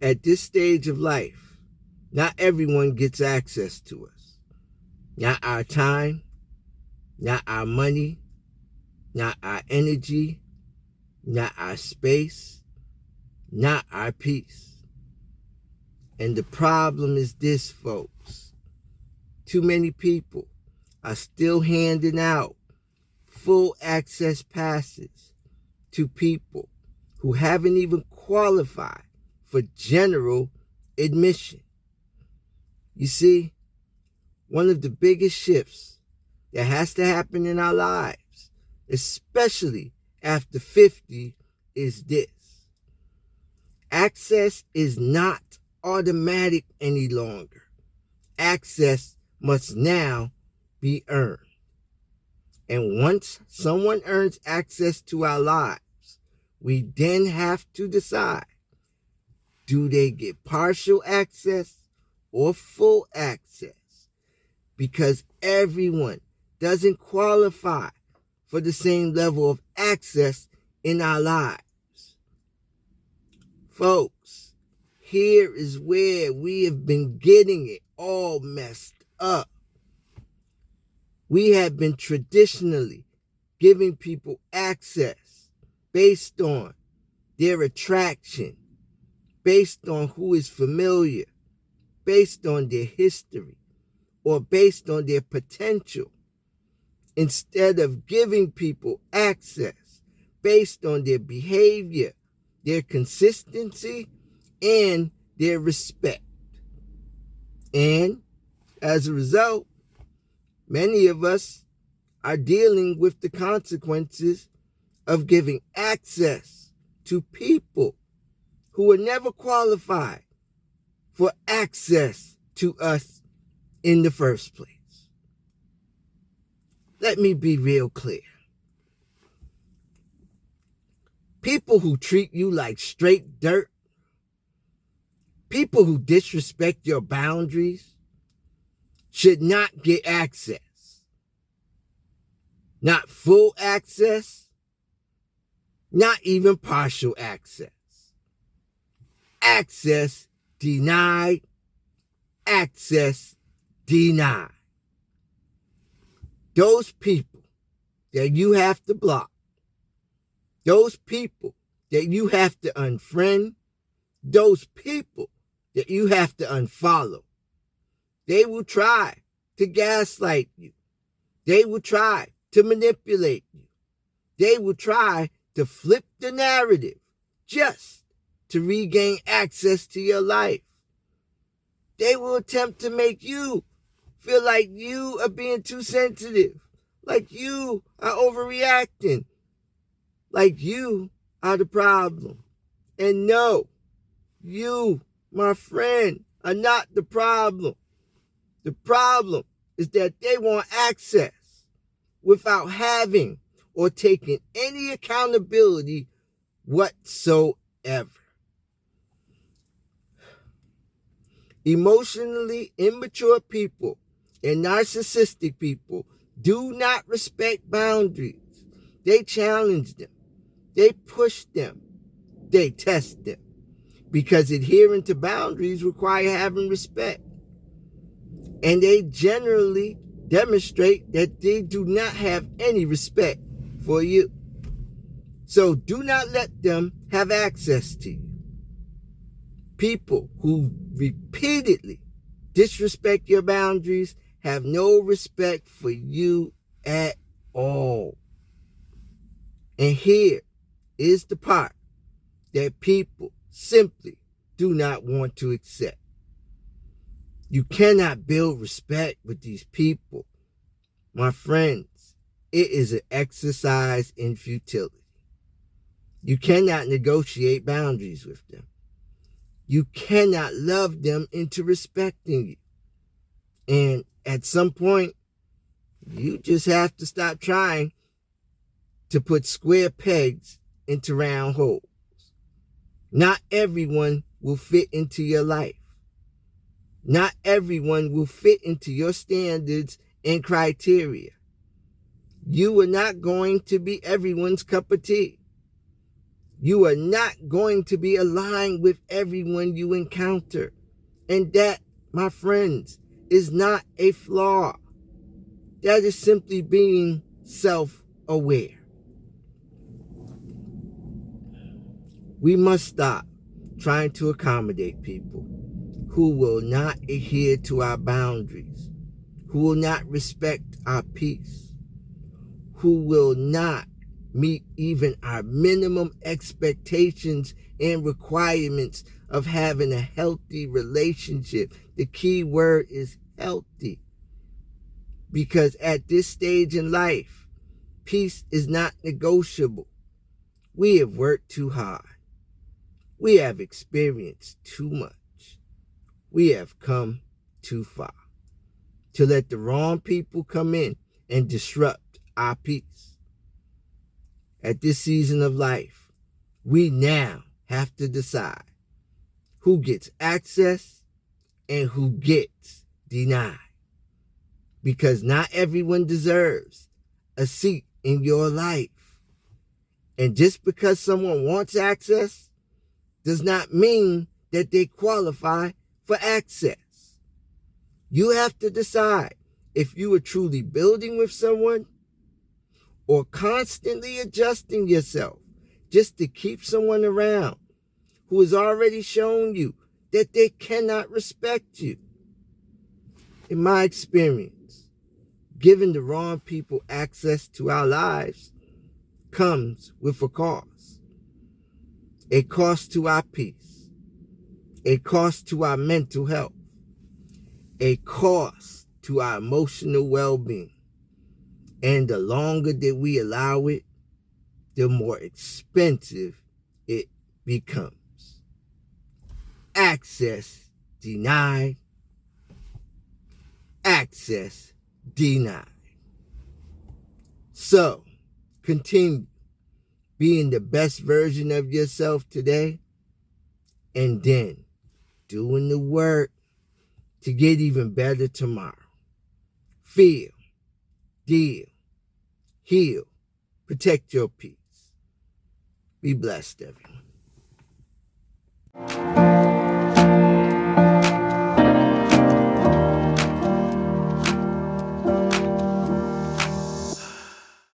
at this stage of life, not everyone gets access to us. Not our time, not our money, not our energy, not our space, not our peace. And the problem is this, folks. Too many people are still handing out full access passes to people who haven't even qualified for general admission. You see, one of the biggest shifts that has to happen in our lives, especially after 50, is this. Access is not automatic any longer. Access must now be earned. And once someone earns access to our lives, we then have to decide, do they get partial access or full access? Because everyone doesn't qualify for the same level of access in our lives. Folks, here is where we have been getting it all messed up. We have been traditionally giving people access based on their attraction, based on who is familiar, based on their history, or based on their potential, instead of giving people access based on their behavior, their consistency, and their respect. And as a result, many of us are dealing with the consequences of giving access to people who were never qualified for access to us in the first place. Let me be real clear. People who treat you like straight dirt, people who disrespect your boundaries, should not get access. Not full access, not even partial access. Access denied, access denied. Those people that you have to block, those people that you have to unfriend, those people that you have to unfollow, they will try to gaslight you. They will try to manipulate you. They will try to flip the narrative just to regain access to your life. They will attempt to make you feel like you are being too sensitive, like you are overreacting, like you are the problem. And no, you, my friend, are not the problem. The problem is that they want access without having or taking any accountability whatsoever. Emotionally immature people and narcissistic people do not respect boundaries. They challenge them. They push them. They test them. Because adhering to boundaries require having respect. And they generally demonstrate that they do not have any respect for you. So do not let them have access to you. People who repeatedly disrespect your boundaries have no respect for you at all. And here is the part that people simply do not want to accept. You cannot build respect with these people. My friends, it is an exercise in futility. You cannot negotiate boundaries with them. You cannot love them into respecting you. And at some point, you just have to stop trying to put square pegs into round holes. Not everyone will fit into your life. Not everyone will fit into your standards and criteria. You are not going to be everyone's cup of tea. You are not going to be aligned with everyone you encounter. And that, my friends, is not a flaw. That is simply being self-aware. We must stop trying to accommodate people who will not adhere to our boundaries, who will not respect our peace, who will not meet even our minimum expectations and requirements of having a healthy relationship. The key word is healthy. Because at this stage in life, peace is not negotiable. We have worked too hard. We have experienced too much. We have come too far to let the wrong people come in and disrupt our peace. At this season of life, we now have to decide who gets access and who gets denied. Because not everyone deserves a seat in your life. And just because someone wants access does not mean that they qualify for access. You have to decide if you are truly building with someone or constantly adjusting yourself just to keep someone around who has already shown you that they cannot respect you. In my experience, giving the wrong people access to our lives comes with a cost. A cost to our peace, a cost to our mental health, a cost to our emotional well-being. And the longer that we allow it, the more expensive it becomes. Access denied. Access denied. So, continue being the best version of yourself today, and then doing the work to get even better tomorrow. Feel, deal, heal, protect your peace. Be blessed, everyone.